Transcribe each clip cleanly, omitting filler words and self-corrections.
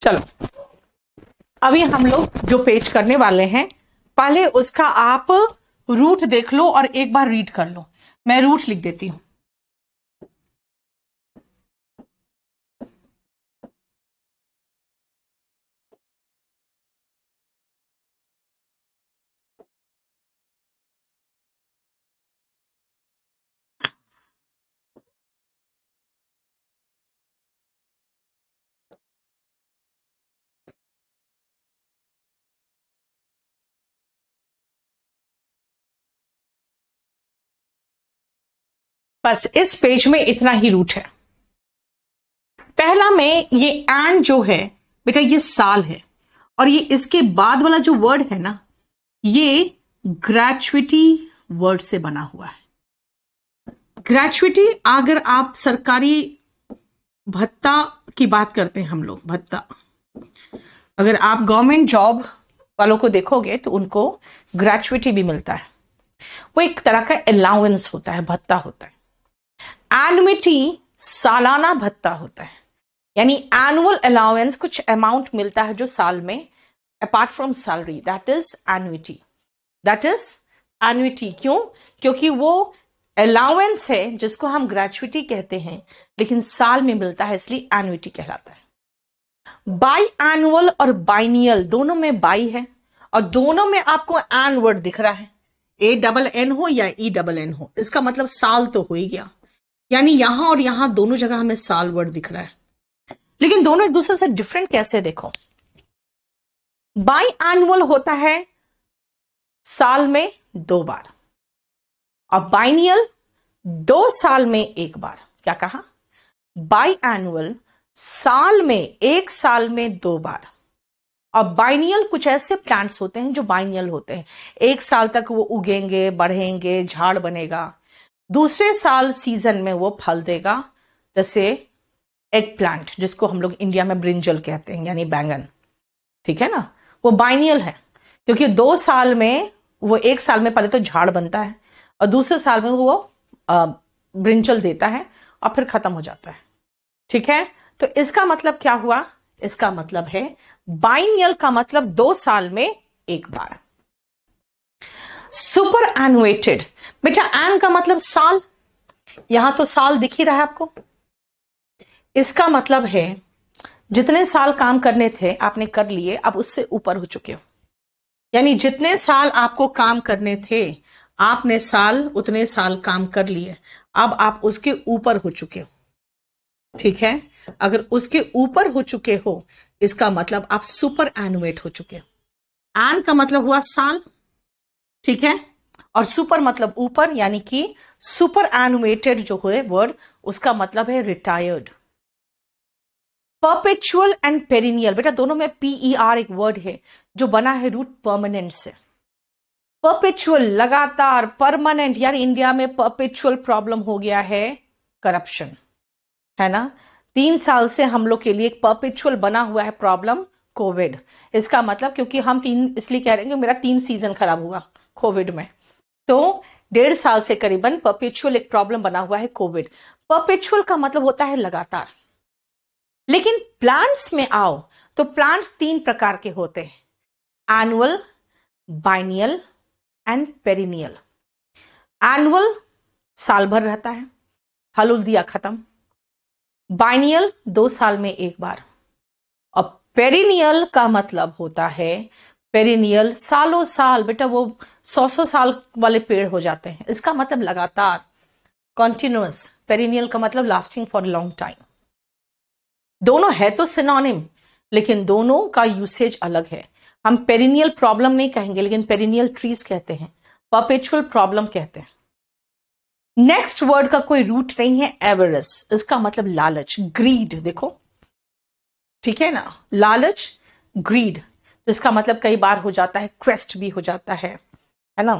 चलो, अभी हम लोग जो पेज करने वाले हैं, पहले उसका आप रूट देख लो और एक बार रीड कर लो। मैं रूट लिख देती हूं। बस इस पेज में इतना ही रूट है। पहला में ये एंड जो है बेटा, ये साल है, और ये इसके बाद वाला जो वर्ड है ना, ये ग्रेचुइटी वर्ड से बना हुआ है। ग्रेचुइटी, अगर आप सरकारी भत्ता की बात करते हैं, हम लोग भत्ता, अगर आप गवर्नमेंट जॉब वालों को देखोगे तो उनको ग्रेचुइटी भी मिलता है। वो एक तरह का अलाउंस होता है, भत्ता होता है। एनुइटी सालाना भत्ता होता है, यानी एनुअल अलाउंस, कुछ अमाउंट मिलता है जो साल में, apart from salary, that is annuity. That is annuity. क्यों? क्योंकि वो अलाउंस है जिसको हम ग्रेचुइटी कहते हैं, लेकिन साल में मिलता है, इसलिए एनुइटी कहलाता है। बाई एनुअल और बाइनियल, दोनों में बाई है और दोनों में आपको एन वर्ड दिख रहा है, ANN हो या ENN हो, इसका मतलब साल तो हो ही गया। यानी यहां और यहां दोनों जगह हमें साल वर्ड दिख रहा है, लेकिन दोनों एक दूसरे से डिफरेंट कैसे? देखो, बाई एनुअल होता है साल में 2 बार, और बाइनियल 2 साल में 1 बार। क्या कहा? बाई एनुअल साल में, 1 साल में 2 बार। और बाइनियल कुछ ऐसे प्लांट्स होते हैं जो बाइनियल होते हैं, 1 साल तक वो उगेंगे, बढ़ेंगे, झाड़ बनेगा, दूसरे साल सीजन में वो फल देगा, जैसे एग प्लांट, जिसको हम लोग इंडिया में ब्रिंजल कहते हैं, यानी बैंगन। ठीक है ना? वो बाइनियल है, क्योंकि 2 साल में वो, 1 साल में पहले तो झाड़ बनता है और दूसरे साल में वो ब्रिंजल देता है और फिर खत्म हो जाता है। ठीक है? तो इसका मतलब क्या हुआ? इसका मतलब है बाइनियल का मतलब 2 साल में 1 बार। सुपर एनुएटेड, बेटा एन का मतलब साल, यहां तो साल दिख ही रहा है आपको। इसका मतलब है जितने साल काम करने थे आपने कर लिए, अब उससे ऊपर हो चुके हो। यानी जितने साल आपको काम करने थे, आपने साल, उतने साल काम कर लिए, अब आप उसके ऊपर हो चुके हो। ठीक है? अगर उसके ऊपर हो चुके हो, इसका मतलब आप सुपर एनुएट हो चुके हो। एन का मतलब हुआ साल, ठीक है, और सुपर मतलब ऊपर, यानी कि सुपर एनुएटेड जो है वर्ड, उसका मतलब है रिटायर्ड। परपेचुअल एंड पेरिनियल, बेटा दोनों में PER एक वर्ड है जो बना है रूट परमानेंट से। परपेचुअल लगातार, परमानेंट, यार इंडिया में परपेचुअल प्रॉब्लम हो गया है करप्शन, है ना? 3 साल से हम लोग के लिए एक परपेचुअल बना हुआ है प्रॉब्लम, कोविड। इसका मतलब, क्योंकि हम 3 इसलिए कह रहे हैं कि मेरा 3 सीजन खराब हुआ कोविड में, तो 1.5 साल से करीबन परपेचुअल एक प्रॉब्लम बना हुआ है कोविड। परपेचुअल का मतलब होता है लगातार। लेकिन प्लांट्स में आओ तो प्लांट्स 3 प्रकार के होते हैं, annual, biennial and perennial. Annual साल भर रहता है, हल उल दिया खत्म। बाइनियल 2 साल में 1 बार। और पेरिनियल का मतलब होता है, पेरिनियल सालों साल, बेटा वो 100 साल वाले पेड़ हो जाते हैं, इसका मतलब लगातार, कॉन्टिन्यूअस। पेरिनियल का मतलब लास्टिंग फॉर लॉन्ग टाइम। दोनों है तो सिनोनिम, लेकिन दोनों का यूसेज अलग है। हम पेरिनियल प्रॉब्लम नहीं कहेंगे, लेकिन पेरिनियल ट्रीज कहते हैं, परपेचुअल प्रॉब्लम कहते हैं। नेक्स्ट वर्ड का कोई रूट नहीं है, एवरेस, इसका मतलब लालच, ग्रीड। देखो, ठीक है ना? लालच, ग्रीड, जिसका मतलब कई बार हो जाता है क्वेस्ट भी हो जाता है ना?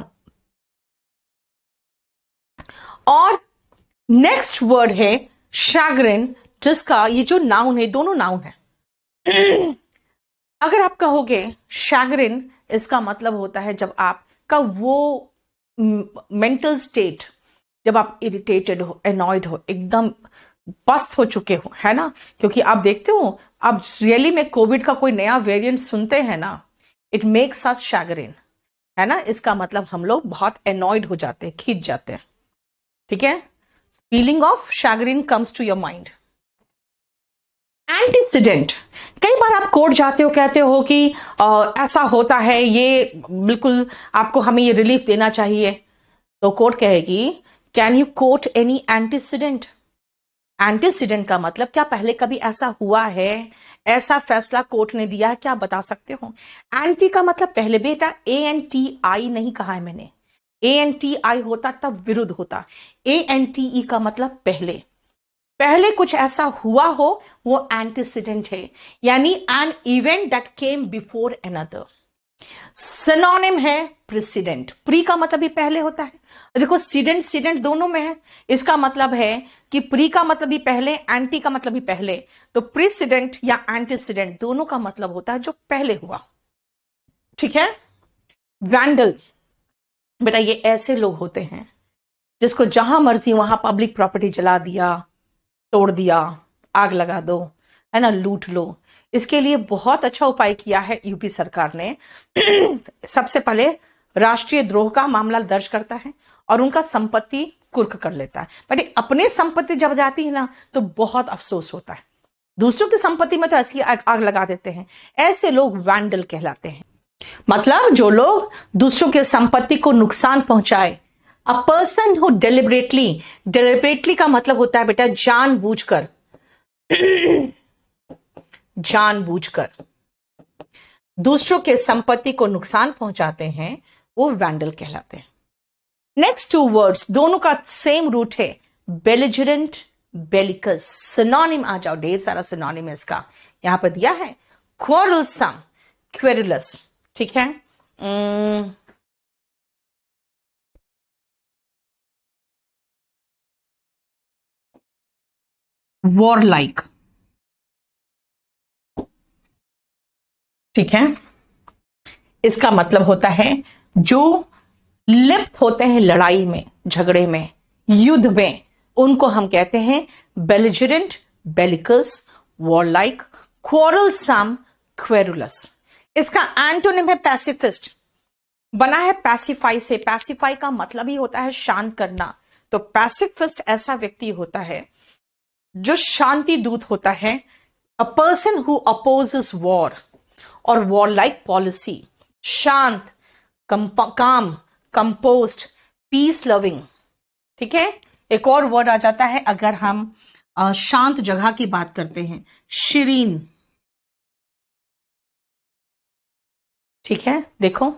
और नेक्स्ट वर्ड है शैग्रिन, जिसका ये जो नाउन है, दोनों नाउन है। अगर आप कहोगे शैग्रिन, इसका मतलब होता है जब आपका वो मेंटल स्टेट, जब आप इरिटेटेड हो, एनॉयड हो, एकदम पस्त हो चुके हो, है ना। क्योंकि आप देखते हो अब रियली में कोविड का कोई नया वेरिएंट सुनते हैं ना, इट मेक्स अस शैगरिन, है ना। इसका मतलब हम लोग बहुत एनॉयड हो जाते हैं, खींच जाते हैं, ठीक है। Feeling of chagrin comes to your mind. Antecedent, कई बार आप कोर्ट जाते हो, कहते हो कि ऐसा होता है, ये बिल्कुल आपको हमें ये रिलीफ देना चाहिए, तो कोर्ट कहेगी can you quote any antecedent. Antecedent का मतलब क्या पहले कभी ऐसा हुआ है, ऐसा फैसला कोर्ट ने दिया है, क्या बता सकते हो। एंटी का मतलब पहले, बेटा ANTI नहीं कहा है मैंने, ANTI होता तब विरुद्ध होता, ANTE का मतलब पहले, पहले कुछ ऐसा हुआ हो वो एंटीसीडेंट है, यानी an event that came before another. Synonym है प्रेसिडेंट, प्री का मतलब भी पहले होता है, देखो सीडेंट सीडेंट दोनों में है। इसका मतलब है कि प्री का मतलब भी पहले, एंटी का मतलब भी पहले, तो प्रेसिडेंट या एंटीसीडेंट दोनों का मतलब होता है जो पहले हुआ, ठीक है। वैंडल, बेटा ये ऐसे लोग होते हैं जिसको जहां मर्जी वहां पब्लिक प्रॉपर्टी जला दिया, तोड़ दिया, आग लगा दो, है ना, लूट लो। इसके लिए बहुत अच्छा उपाय किया है यूपी सरकार ने। सबसे पहले राष्ट्रीय द्रोह का मामला दर्ज करता है और उनका संपत्ति कुर्क कर लेता है। बट अपने संपत्ति जब जाती है ना तो बहुत अफसोस होता है, दूसरों की संपत्ति में तो ऐसी आग लगा देते हैं। ऐसे लोग वैंडल कहलाते हैं, मतलब जो लोग दूसरों के संपत्ति को नुकसान पहुंचाए। अ पर्सन हु डेलिबरेटली, डेलिबरेटली का मतलब होता है बेटा जानबूझकर, जानबूझकर दूसरों के संपत्ति को नुकसान पहुंचाते हैं, वो वैंडल कहलाते हैं। नेक्स्ट टू वर्ड्स दोनों का सेम रूट है, बेलिजरेंट, बेलिकस। सिनोनिम आ जाओ, ढेर सारा सिनोनिम है इसका, यहां पर दिया है। क्वारलसम, क्वेरुलस, ठीक है। वॉरलाइक, ठीक है। इसका मतलब होता है जो लिप्त होते हैं लड़ाई में, झगड़े में, युद्ध में, उनको हम कहते हैं बेलिजरेंट, बेलिकस, वॉरलाइक, क्वारलसम, क्वेरुलस। इसका एंटोनिम है पैसिफिस्ट, बना है पैसिफाई से। पैसिफाई का मतलब ही होता है शांत करना, तो पैसिफिस्ट ऐसा व्यक्ति होता है जो शांति दूत होता है। अ पर्सन हु अपोजेस वॉर और वॉर लाइक पॉलिसी, शांत, काम, कंपोस्ट, पीस लविंग, ठीक है। एक और वर्ड आ जाता है अगर हम शांत जगह की बात करते हैं, शिरीन, ठीक है। देखो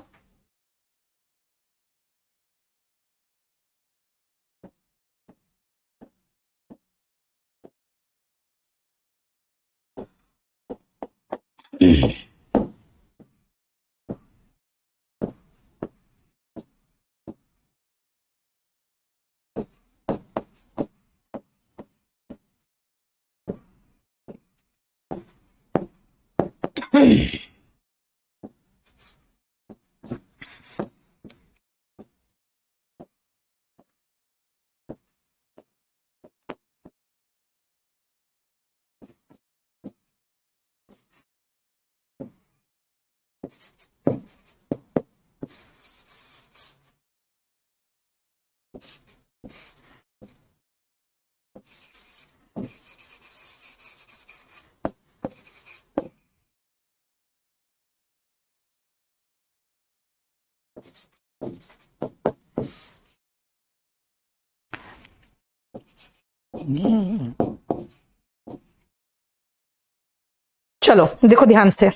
चलो देखो ध्यान से,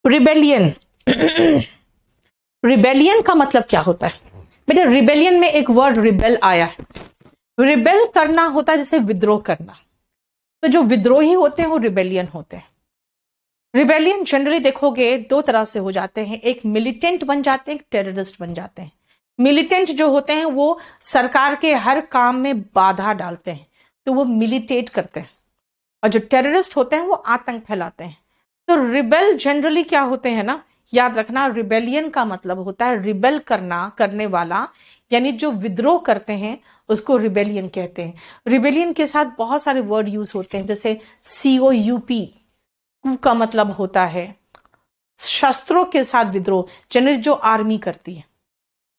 रिबेलियन। रिबेलियन का मतलब क्या होता है बेटा, रिबेलियन में एक वर्ड रिबेल आया है। रिबेल करना होता है जैसे विद्रोह करना, तो जो विद्रोही होते हैं वो रिबेलियन होते हैं। रिबेलियन जनरली देखोगे दो तरह से हो जाते हैं, एक मिलिटेंट बन जाते हैं, एक टेररिस्ट बन जाते हैं। मिलिटेंट जो होते हैं वो सरकार के हर काम में बाधा डालते हैं, तो वो मिलिटेट करते हैं, और जो टेररिस्ट होते हैं वो आतंक फैलाते हैं। तो रिबेल जनरली क्या होते हैं ना, याद रखना, रिबेलियन का मतलब होता है रिबेल करना, करने वाला, यानी जो विद्रोह करते हैं उसको रिबेलियन कहते हैं। रिबेलियन के साथ बहुत सारे वर्ड यूज होते हैं, जैसे COUP, कू का मतलब होता है शस्त्रों के साथ विद्रोह, जनरल जो आर्मी करती है।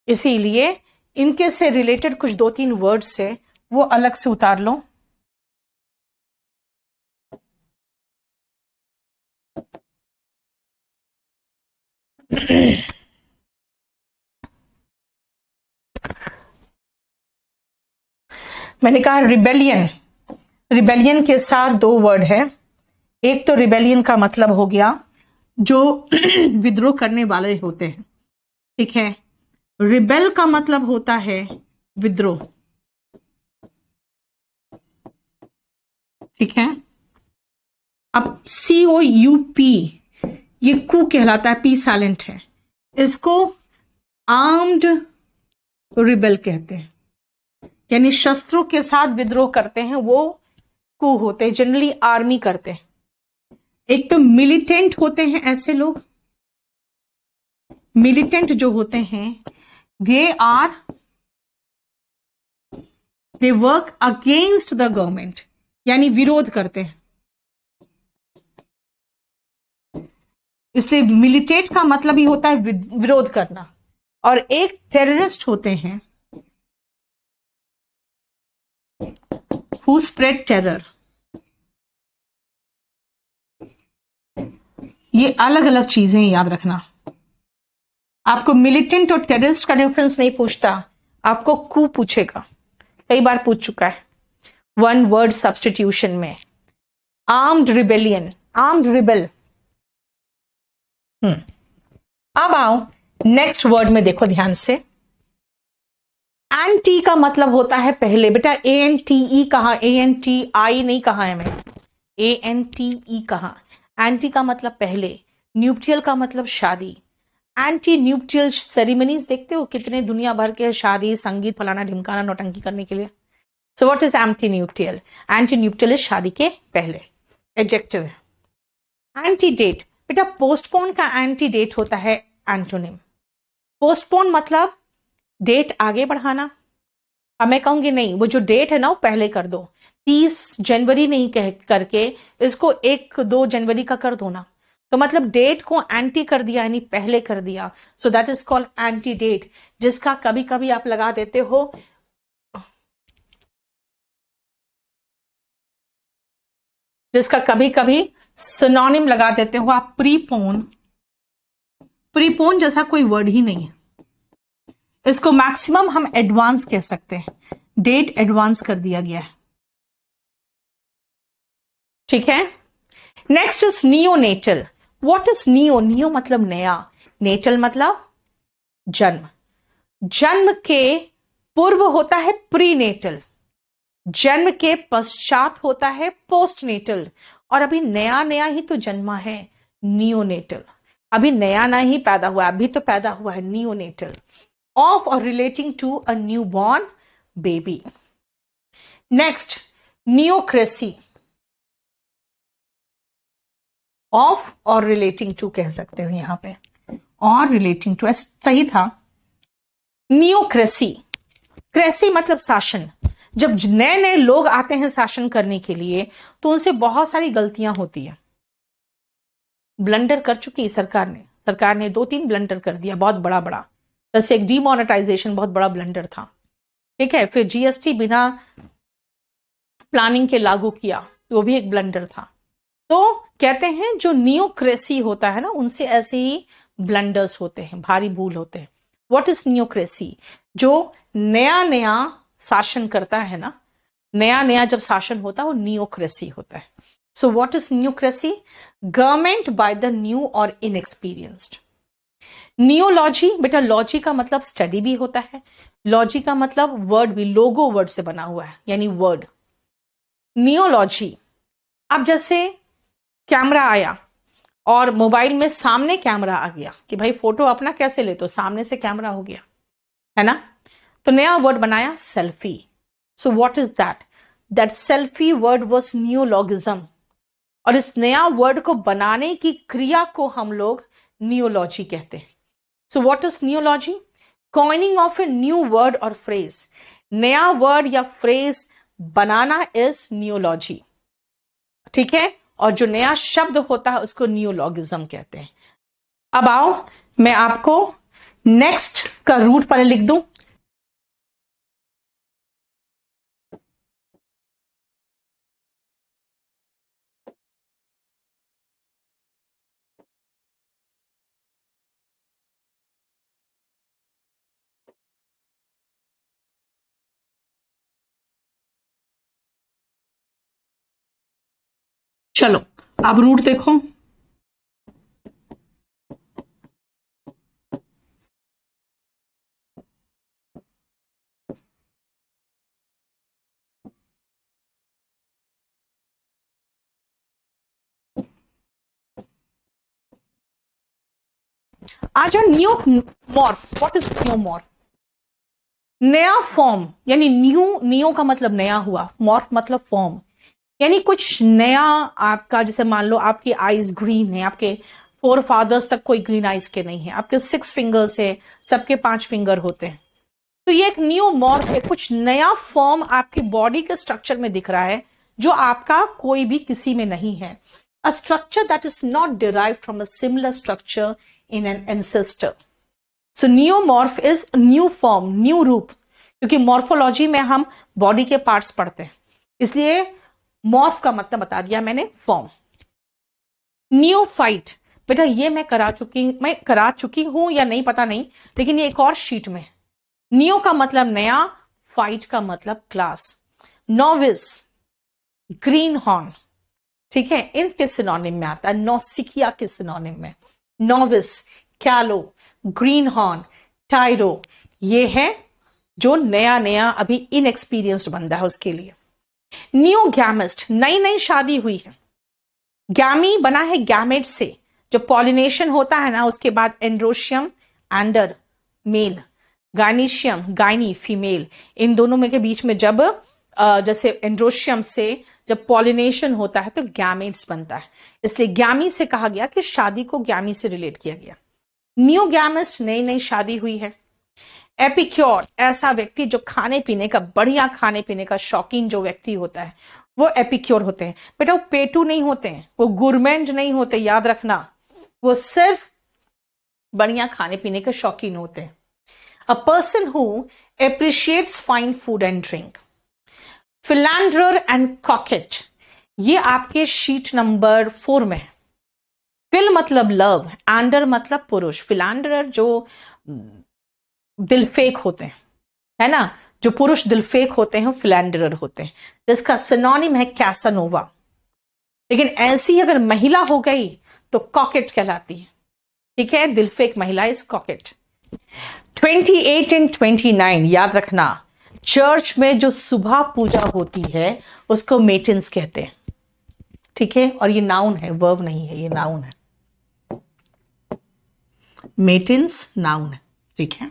इसीलिए इनके से रिलेटेड कुछ 2-3 वर्ड्स है वो अलग से उतार लो। मैंने कहा रिबेलियन, रिबेलियन के साथ 2 वर्ड है। एक तो रिबेलियन का मतलब हो गया जो विद्रोह करने वाले होते हैं, ठीक है। रिबेल का मतलब होता है विद्रोह, ठीक है। अब COUP ये कू कहलाता है, P साइलेंट है, इसको आर्म्ड रिबेल कहते हैं, यानी शस्त्रों के साथ विद्रोह करते हैं, वो कू होते हैं, जनरली आर्मी करते हैं। एक तो मिलिटेंट होते हैं ऐसे लोग, मिलिटेंट जो होते हैं they work against the government, यानी विरोध करते हैं। इसलिए मिलिटेट का मतलब ही होता है विरोध करना। और एक टेररिस्ट होते हैं हु स्प्रेड टेरर। ये अलग अलग चीजें याद रखना। आपको मिलिटेंट और टेररिस्ट का डिफरेंस नहीं पूछता, आपको कू पूछेगा, कई बार पूछ चुका है 1 वर्ड सब्स्टिट्यूशन में। Armed rebellion, armed rebel. अब आओ नेक्स्ट वर्ड में, देखो ध्यान से। एंटी का मतलब होता है पहले। बेटा ANTE कहा, ANTI नहीं कहा है मैं, ANTE कहा। एंटी का मतलब पहले, न्यूट्रियल का मतलब शादी। एंटी न्यूट्रियल सेरेमनीज देखते हो कितने दुनिया भर के शादी, संगीत, फलाना ढिमकाना, नौटंकी करने के लिए। सो what is anti neutral? Anti neutral is शादी के पहले, एडजेक्टिव है। एंटी डेट, बेटा पोस्टपोन का एंटी डेट होता है एंटोनिम। पोस्टपोन मतलब डेट आगे बढ़ाना। अब मैं कहूंगी नहीं, वो जो डेट है ना वो पहले कर दो, 30 जनवरी नहीं कह करके इसको 1-2 जनवरी का कर दो ना, तो मतलब डेट को एंटी कर दिया, यानी पहले कर दिया। So that is called antedate, जिसका कभी कभी आप लगा देते हो, जिसका कभी कभी सिनोनिम लगा देते हो आप प्रीपोन। प्रीपोन जैसा कोई वर्ड ही नहीं है, इसको मैक्सिमम हम एडवांस कह सकते हैं, डेट एडवांस कर दिया गया है, ठीक है। Next is neonatal. What is neo? Neo मतलब नया, नेटल मतलब जन्म। जन्म के पूर्व होता है प्रीनेटल, जन्म के पश्चात होता है पोस्टनेटल, और अभी नया नया ही तो जन्मा है नियोनेटल। अभी नया नया ही पैदा हुआ, अभी तो पैदा हुआ है neonatal. Of or relating to a newborn baby. Next neocracy, of or relating to कह सकते हो यहां पे, और रिलेटिंग टू सही था। नियोक्रेसी, क्रेसी मतलब शासन। जब नए नए लोग आते हैं शासन करने के लिए तो उनसे बहुत सारी गलतियां होती है। ब्लंडर कर चुकी सरकार ने 2-3 ब्लंडर कर दिया, बहुत बड़ा बड़ा। जैसे एक डीमोनेटाइजेशन बहुत बड़ा ब्लंडर था, ठीक है। फिर GST बिना प्लानिंग के लागू किया, तो वो भी एक ब्लंडर था। तो कहते हैं जो नियोक्रेसी होता है ना, उनसे ऐसे ही ब्लंडर्स होते हैं, भारी भूल होते हैं। What is neocracy? जो नया नया शासन करता है ना, नया नया जब शासन होता है वो नियोक्रेसी होता है। So what is neocracy? Government by the new or inexperienced. Neology, बेटा लॉजी का मतलब स्टडी भी होता है, लॉजी का मतलब वर्ड भी, लोगो वर्ड से बना हुआ है, यानी वर्ड। नियोलॉजी, अब जैसे कैमरा आया और मोबाइल में सामने कैमरा आ गया कि भाई फोटो अपना कैसे ले, तो सामने से कैमरा हो गया, है ना। तो नया वर्ड बनाया selfie. So what is that? That selfie word was neologism, और इस नया वर्ड को बनाने की क्रिया को हम लोग नियोलॉजी कहते हैं। So what is neology? Coining of a new word or phrase, नया वर्ड या फ्रेज बनाना इज नियोलॉजी, ठीक है, और जो नया शब्द होता है उसको नियोलॉगिज्म कहते हैं। अब आओ मैं आपको नेक्स्ट का रूट पहले लिख दूं। चलो अब रूट देखो। आज नियोमॉर्फ, व्हाट इज नियोमॉर्फ? नया फॉर्म, यानी नियो का मतलब नया हुआ, मॉर्फ मतलब फॉर्म, यानी कुछ नया। आपका जैसे मान लो आपकी आईज ग्रीन है, आपके फोर फादर्स तक कोई ग्रीन आईज के नहीं है, आपके 6 फिंगर्स है, सबके 5 फिंगर होते हैं, तो ये एक नियोमॉर्फ है, कुछ नया फॉर्म आपकी बॉडी के स्ट्रक्चर में दिख रहा है जो आपका कोई भी किसी में नहीं है। A structure that is not derived from a similar structure in an ancestor. So neomorph is new form, new रूप, क्योंकि मॉर्फोलॉजी में हम बॉडी के पार्ट्स पढ़ते हैं, इसलिए मॉर्फ का मतलब बता दिया मैंने, फॉर्म। नियोफाइट, बेटा ये मैं करा चुकी हूं या नहीं पता नहीं, लेकिन ये एक और शीट में। नियो का मतलब नया, फाइट का मतलब क्लास। नोविस, ग्रीन हॉर्न, ठीक है, इनके सिनोनिम में आता है, नौसिखिया के सिनोनिम में। नोविस, कैलो, ग्रीन हॉर्न, टायरो, ये है जो नया नया अभी इनएक्सपीरियंस्ड बंदा है उसके लिए। न्यू गैमिस्ट, नई नई शादी हुई है। गैमी बना है गैमेट से, जब पॉलिनेशन होता है ना उसके बाद androecium andr male, gynoecium gyne female, इन दोनों में के बीच में जब जैसे एंड्रोशियम से जब पॉलिनेशन होता है तो गैमेट्स बनता है, इसलिए गैमी से कहा गया कि शादी को गैमी से रिलेट किया गया। न्यू गैमिस्ट, नई नई शादी हुई है। एपिक्योर, ऐसा व्यक्ति जो खाने पीने का, बढ़िया खाने पीने का शौकीन जो व्यक्ति होता है वो एपिक्योर होते हैं। बेटा वो पेटू नहीं होते हैं, वो गुरमेंट नहीं होते, याद रखना, वो सिर्फ बढ़िया खाने पीने के शौकीन होते हैं। A person who appreciates fine food and drink. Philanderer and coquette, ये आपके शीट नंबर 4 में है। फिल मतलब लव, एंडर मतलब पुरुष। फिलैंडरर जो दिलफेक होते हैं, है ना, जो पुरुष दिलफेक होते हैं फिलैंडरर होते हैं, जिसका सिनोनिम है कैसानोवा। लेकिन ऐसी अगर महिला हो गई तो कॉकेट कहलाती है, ठीक है, दिलफेक महिला इज कॉकेट। 28 एंड 29 याद रखना, चर्च में जो सुबह पूजा होती है उसको मेटिन्स कहते हैं, ठीक है, और ये नाउन है, वर्ब नहीं है, ये नाउन है, मेटिन्स नाउन है, ठीक है।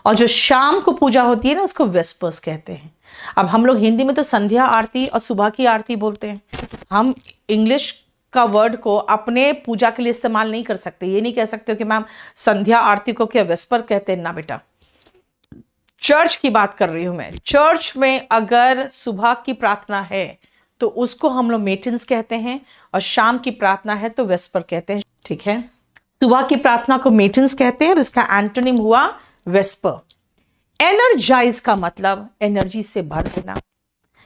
और जो शाम को पूजा होती है ना उसको वेस्पर्स कहते हैं। अब हम लोग हिंदी में तो संध्या आरती और सुबह की आरती बोलते हैं, हम इंग्लिश का वर्ड को अपने पूजा के लिए इस्तेमाल नहीं कर सकते। ये नहीं कह सकते कि मैम संध्या आरती को क्या वेस्पर कहते हैं, ना बेटा, चर्च की बात कर रही हूं मैं। चर्च में अगर सुबह की प्रार्थना है तो उसको हम लोग मेटिन्स कहते हैं, और शाम की प्रार्थना है तो वेस्पर कहते हैं, ठीक है। सुबह की प्रार्थना को मेटिन्स कहते हैं और इसका एंटोनिम हुआ वेस्पर। एनर्जाइज का मतलब एनर्जी से भर देना।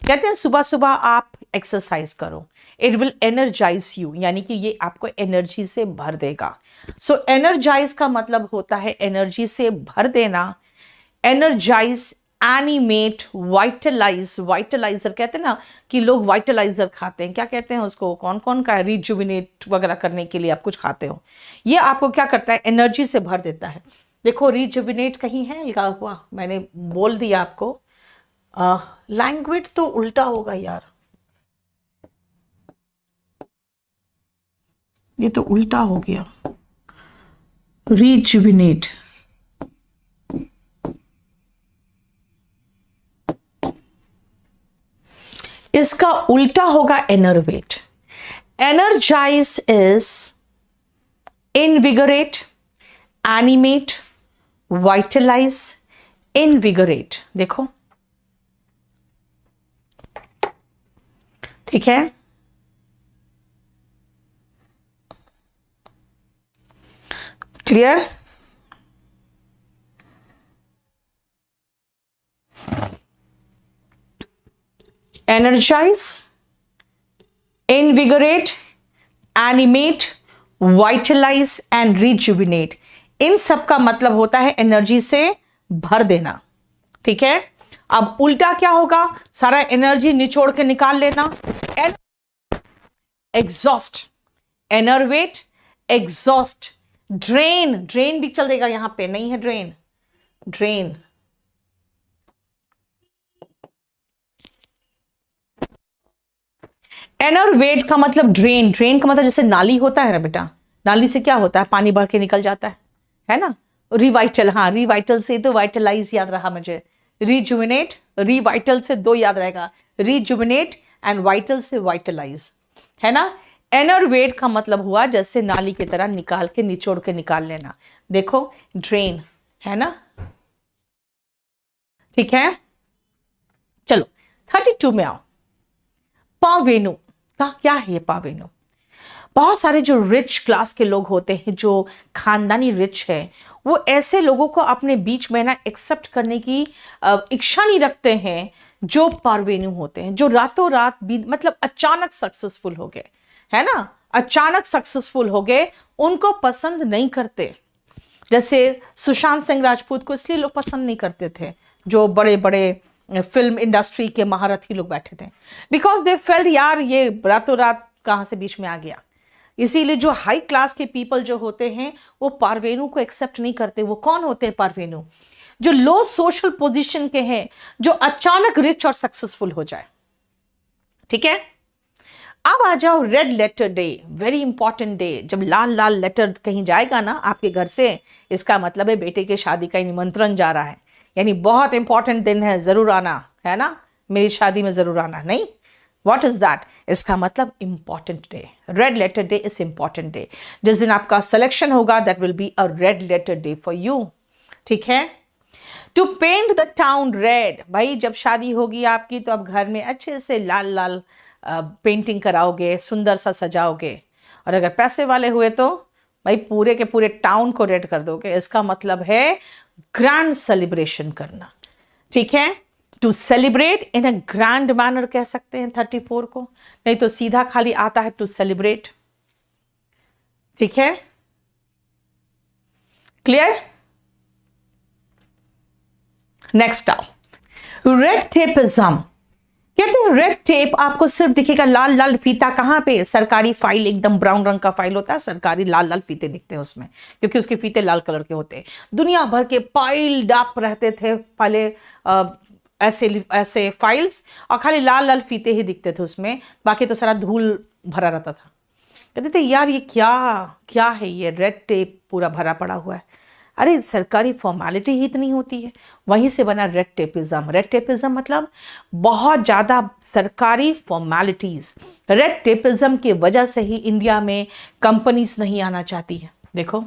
कहते हैं सुबह सुबह आप एक्सरसाइज करो, इट विल एनर्जाइज यू, यानी कि ये आपको एनर्जी से भर देगा। सो एनर्जाइज का मतलब होता है एनर्जी से भर देना। एनर्जाइज, एनिमेट, वाइटलाइज, वाइटलाइजर कहते हैं ना कि लोग वाइटलाइजर खाते हैं, क्या कहते हैं उसको, कौन कौन का, रिजुविनेट वगैरह करने के लिए आप कुछ खाते हो, ये आपको क्या करता है, एनर्जी से भर देता है। देखो रिजुविनेट कहीं है लिखा हुआ, मैंने बोल दिया आपको, लैंग्वेज तो उल्टा होगा यार, ये तो उल्टा हो गया, रिजुविनेट, इसका उल्टा होगा enervate. Energise is invigorate, animate, vitalise, invigorate. देखो ठीक है, clear? Energise, invigorate, animate, vitalise and rejuvenate, इन सब का मतलब होता है एनर्जी से भर देना। ठीक है, अब उल्टा क्या होगा, सारा एनर्जी निचोड़ के निकाल लेना। एग्जॉस्ट, एनर्वेट, एग्जॉस्ट, ड्रेन, ड्रेन भी चल देगा, यहां पे नहीं है ड्रेन, ड्रेन, एनर्वेट का मतलब ड्रेन, ड्रेन का मतलब जैसे नाली होता है ना बेटा, नाली से क्या होता है, पानी भर के निकल जाता है ना। रिवाइटल, हाँ रिवाइटल से तो वाइटलाइज याद रहा मुझे, रिजुविनेट, रिवाइटल से दो याद रहेगा, रिजुविनेट एंड वाइटल से वाइटलाइज, है ना। एनर्वेट का मतलब हुआ जैसे नाली की तरह निकाल के, निचोड़ के निकाल लेना। देखो ड्रेन, है ना, ठीक है। चलो 32 में आओ। पावेनु का क्या है ये पावेनु? बहुत सारे जो रिच क्लास के लोग होते हैं, जो खानदानी रिच है, वो ऐसे लोगों को अपने बीच में ना एक्सेप्ट करने की इच्छा नहीं रखते हैं, जो पावेनु होते हैं, जो रातों रात मतलब अचानक सक्सेसफुल हो गए, है ना, अचानक सक्सेसफुल हो गए, उनको पसंद नहीं करते। जैसे सुशांत सिंह राजपूत को इसलिए लोग पसंद नहीं करते थे, जो बड़े बड़े फिल्म इंडस्ट्री के महारथी लोग बैठे थे, बिकॉज दे फेल्ट यार ये रातों रात कहां से बीच में आ गया। इसीलिए जो हाई क्लास के पीपल जो होते हैं वो पारवेनू को एक्सेप्ट नहीं करते। वो कौन होते हैं पारवेनू? जो लो सोशल पोजीशन के हैं, जो अचानक रिच और सक्सेसफुल हो जाए। ठीक है, अब आ जाओ red letter day, very important day. जब लाल लाल लेटर कहीं जाएगा ना आपके घर से, इसका मतलब है बेटे के शादी का निमंत्रण जा रहा है, यानी बहुत इंपॉर्टेंट दिन है, जरूर आना, है ना, मेरी शादी में जरूर आना। नहीं, व्हाट इज दैट? इसका मतलब important day, red letter day is important day. जिस दिन आपका सिलेक्शन होगा that will be a red letter day for you. ठीक है, to paint the town red, भाई जब शादी होगी आपकी तो आप घर में अच्छे से लाल लाल पेंटिंग कराओगे, सुंदर सा सजाओगे, और अगर पैसे वाले हुए तो भाई पूरे के पूरे टाउन को रेड कर दोगे। इसका मतलब है ग्रैंड सेलिब्रेशन करना। ठीक है, to celebrate in a grand manner कह सकते हैं 34 को, नहीं तो सीधा खाली आता है टू सेलिब्रेट। ठीक है, क्लियर? नेक्स्ट आओ, रेड टेपिज्म। कहते हैं रेड टेप आपको सिर्फ दिखेगा लाल लाल फीता, कहां पे? सरकारी फाइल, एकदम ब्राउन रंग का फाइल होता है, सरकारी लाल लाल फीते दिखते हैं उसमें, क्योंकि उसके फीते लाल कलर के होते हैं। दुनिया भर के पाइल्ड अप रहते थे पहले ऐसे ऐसे फाइल्स, और खाली लाल लाल फीते ही दिखते थे उसमें, बाकी तो सारा धूल भरा रहता था। कहते थे यार ये क्या क्या है, ये रेड टेप पूरा भरा पड़ा हुआ है। अरे सरकारी फॉर्मेलिटी ही इतनी होती है, वहीं से बना रेड टेपिज्म। रेड टेपिज्म मतलब बहुत ज़्यादा सरकारी फॉर्मेलिटीज़। रेड टेपिज्म की वजह से ही इंडिया में कंपनीज नहीं आना चाहती है। देखो,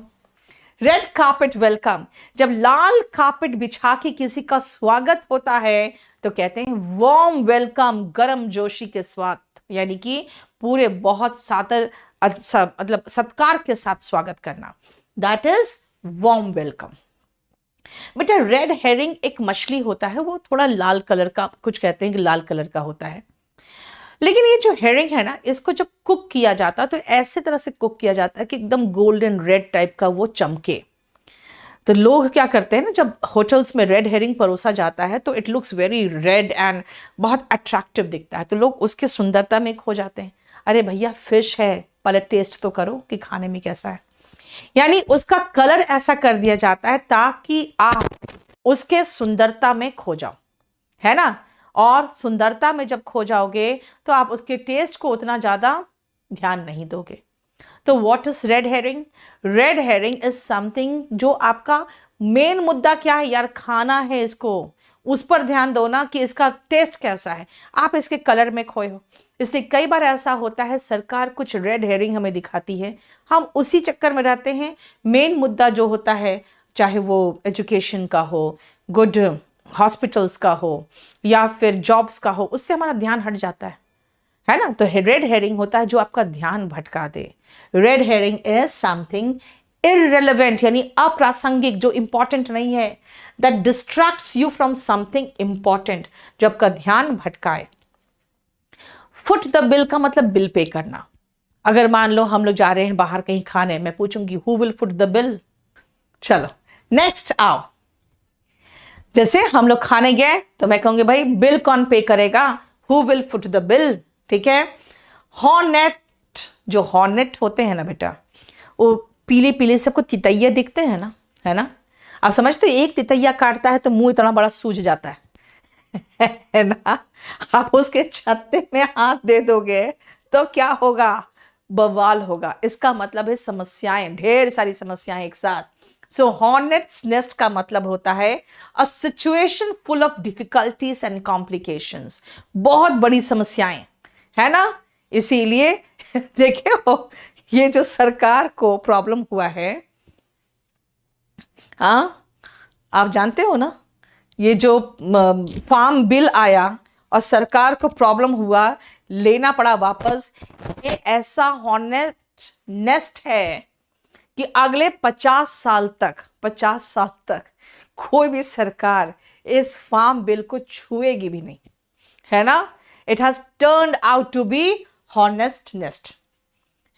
रेड कार्पेट वेलकम, जब लाल कार्पेट बिछा के किसी का स्वागत होता है तो कहते हैं वार्म वेलकम, गर्म जोशी के साथ, यानी कि पूरे बहुत सादर मतलब सत्कार के साथ स्वागत करना, दैट इज वार्म वेलकम। बेटा रेड हेरिंग एक मछली होता है, वो थोड़ा लाल कलर का, कुछ कहते हैं कि लाल कलर का होता है, लेकिन ये जो हेरिंग है ना, इसको जब कुक किया जाता है तो ऐसे तरह से कुक किया जाता है कि एकदम गोल्डन रेड टाइप का वो चमके। तो लोग क्या करते हैं ना, जब होटल्स में रेड हेरिंग परोसा जाता है तो it looks very red and बहुत अट्रैक्टिव दिखता है, तो लोग उसकी सुंदरता में खो जाते हैं। अरे भैया फिश है, पहले टेस्ट तो करो कि खाने में कैसा है। यानी उसका कलर ऐसा कर दिया जाता है ताकि आप उसके सुंदरता में खो जाओ, है ना। और सुंदरता में जब खो जाओगे तो आप उसके टेस्ट को उतना ज्यादा ध्यान नहीं दोगे। तो what is red herring? Red herring is something जो आपका मेन मुद्दा क्या है यार, खाना है इसको, उस पर ध्यान दो ना कि इसका टेस्ट कैसा है, आप इसके कलर में खोए हो। इसलिए कई बार ऐसा होता है सरकार कुछ रेड हेरिंग हमें दिखाती है, हम उसी चक्कर में रहते हैं। मेन मुद्दा जो होता है, चाहे वो एजुकेशन का हो, गुड हॉस्पिटल्स का हो, या फिर जॉब्स का हो, उससे हमारा ध्यान हट जाता है। है ना। तो रेड हेरिंग होता है जो आपका ध्यान भटका दे। Red herring is something irrelevant, यानी अप्रासंगिक, जो इंपॉर्टेंट नहीं है, that distracts you from something important, जो आपका ध्यान भटकाए। फुट द बिल का मतलब बिल पे करना। अगर मान लो हम लोग जा रहे हैं बाहर कहीं खाने, मैं पूछूंगी who will foot the bill. चलो नेक्स्ट आओ, जैसे हम लोग खाने गए तो मैं कहूंगी भाई बिल कौन पे करेगा, who will foot the bill. ठीक है। हॉर्नेट, जो हॉर्नेट होते हैं ना बेटा, वो पीले पीले सबको तितैया दिखते हैं ना, है ना। आप समझते हो, एक तितैया काटता है तो मुंह इतना बड़ा सूज जाता है ना। आप उसके छत्ते में हाथ दे दोगे तो क्या होगा, बवाल होगा। इसका मतलब है समस्याएं, ढेर सारी समस्याएं एक साथ। सो हॉर्नेट्स नेस्ट का मतलब होता है a situation full of difficulties and complications, बहुत बड़ी समस्याएं, है ना। इसीलिए देखिए हो, ये जो सरकार को प्रॉब्लम हुआ है, हाँ आप जानते हो ना, ये जो फार्म बिल आया और सरकार को प्रॉब्लम हुआ, लेना पड़ा वापस। ये ऐसा हॉर्नेट नेस्ट है कि अगले 50 साल तक कोई भी सरकार इस फार्म बिल को छुएगी भी नहीं, है ना। It has turned out to be हॉनेस्ट नेस्ट,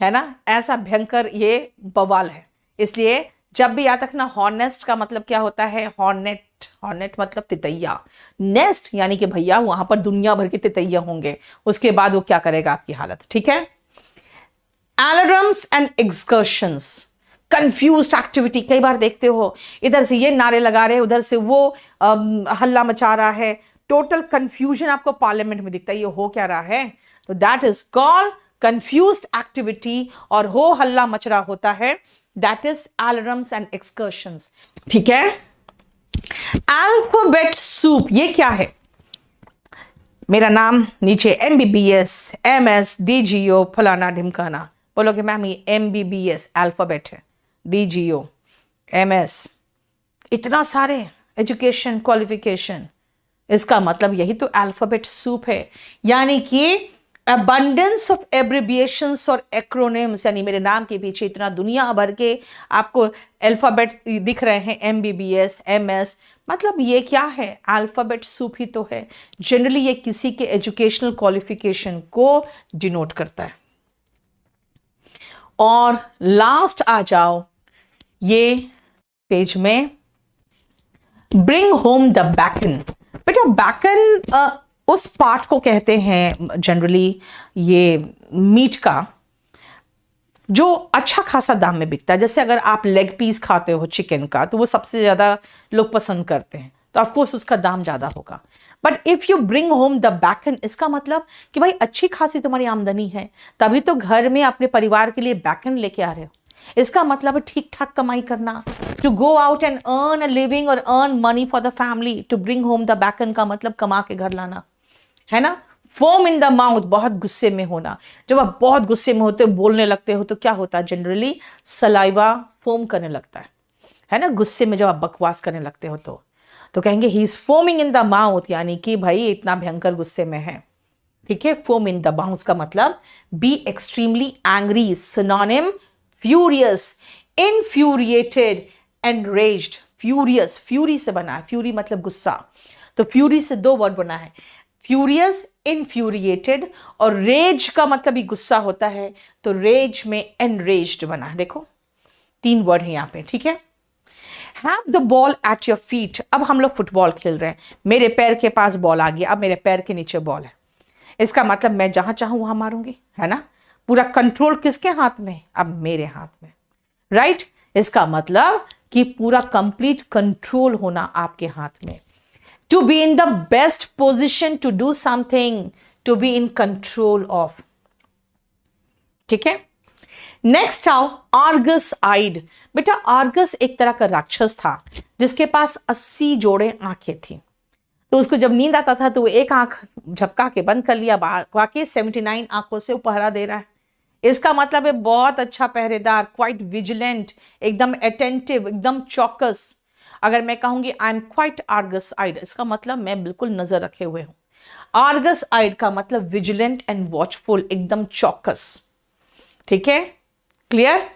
है ना। ऐसा भयंकर ये बवाल है। इसलिए जब भी याद रखना, हॉनेस्ट का मतलब क्या होता है, हॉर्नेट, हॉर्नेट मतलब तितैया, नेस्ट यानी कि भैया वहां पर दुनिया भर के तितैया होंगे, उसके बाद वो क्या करेगा आपकी हालत। ठीक है। Alarms and excursions, confused activity. कई बार देखते हो इधर से ये नारे लगा रहे हैं, उधर से वो हल्ला मचा रहा है, टोटल कंफ्यूजन आपको पार्लियामेंट में दिखता है, ये हो क्या रहा है। तो that is called confused activity, और हो हल्ला मच रहा होता है, दैट इज अलार्म्स एंड एक्सकर्शंस। ठीक है। अल्फाबेट सूप, ये क्या है, मेरा नाम नीचे MBBS MS DGO फलाना ढिमकाना, बोलोगे मैम ये MBBS अल्फाबेट है, DGO MS, इतना सारे एजुकेशन क्वालिफिकेशन, इसका मतलब यही तो अल्फाबेट सूप है। यानी कि अबंडेंस ऑफ एब्रिविएशंस और एक्रोनिम्स, यानी मेरे नाम के पीछे इतना दुनिया भर के आपको अल्फाबेट दिख रहे हैं, MBBS MS, मतलब ये क्या है, अल्फाबेट सूप ही तो है। जनरली ये किसी के एजुकेशनल क्वालिफिकेशन को डिनोट करता है। और लास्ट आ जाओ ये पेज में, ब्रिंग होम द बैकन। बेटा बैकन उस पार्ट को कहते हैं जनरली ये मीट का जो अच्छा खासा दाम में बिकता है। जैसे अगर आप लेग पीस खाते हो चिकन का, तो वो सबसे ज़्यादा लोग पसंद करते हैं, तो ऑफकोर्स उसका दाम ज़्यादा होगा। But if you bring home the bacon, इसका मतलब कि भाई अच्छी खासी तुम्हारी आमदनी है, तभी तो घर में अपने परिवार के लिए बैकन लेके आ रहे हो। इसका मतलब है ठीक ठाक कमाई करना, to go out and earn a living or earn money for the family. To bring home the bacon का मतलब कमा के घर लाना, है ना। फोम इन द माउथ, बहुत गुस्से में होना। जब आप बहुत गुस्से में होते हो, बोलने लगते हो, तो क्या होता है, जनरली सलाइवा फोम करने लगता है ना। गुस्से में जब आप बकवास करने लगते हो तो कहेंगे he is foaming in the mouth, यानी कि भाई इतना भयंकर गुस्से में है। ठीक है। फोम इन द माउथ का मतलब be extremely angry, synonym furious, infuriated, enraged. Furious, fury से बना है, फ्यूरी मतलब गुस्सा, तो फ्यूरी से दो वर्ड बना है, फ्यूरियस, इनफ्यूरिएटेड, और रेज का मतलब भी गुस्सा होता है, तो रेज में एनरेज्ड बना है। देखो 3 वर्ड है यहाँ पे। ठीक है। Have the ball at your feet, अब हम लोग फुटबॉल खेल रहे हैं, मेरे पैर के पास बॉल आ गया, अब मेरे पैर के नीचे बॉल है। इसका मतलब मैं जहां चाहूं वहां मारूंगी, है ना। पूरा कंट्रोल किसके हाथ में, अब मेरे हाथ में, राइट। इसका मतलब कि पूरा कंप्लीट कंट्रोल होना आपके हाथ में। To be in the best position to do something, to be in control of. ठीक है। नेक्स्ट आओ आर्गस आइड। बेटा आर्गस एक तरह का राक्षस था जिसके पास 80 जोड़े आंखें थी। तो उसको जब नींद आता था तो वो एक आंख झपका के बंद कर लिया, बाकी 79 आंखों से वो पहरा दे रहा है। इसका मतलब है बहुत अच्छा पहरेदार, क्वाइट विजिलेंट, एकदम अटेंटिव, एकदम चौकस। अगर मैं कहूंगी आई एम क्वाइट आर्गस आइड, इसका मतलब मैं बिल्कुल नजर रखे हुए हूं। आर्गस आइड का मतलब विजिलेंट एंड वॉचफुल, एकदम चौकस। ठीक है, clear.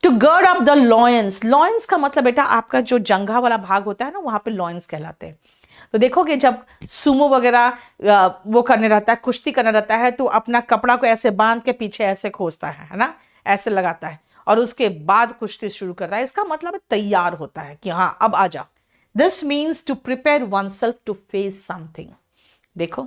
To gird up the loins, loins का मतलब बेटा आपका जो जंघा वाला भाग होता है ना, वहां पे लॉयंस कहलाते हैं। तो देखोगे जब सुमो वगैरह वो करने रहता है, कुश्ती करने रहता है, तो अपना कपड़ा को ऐसे बांध के पीछे ऐसे खोसता है ना, ऐसे लगाता है, और उसके बाद कुश्ती शुरू करता है। इसका मतलब तैयार होता है कि हाँ अब आ जा। This means to prepare oneself to face something. देखो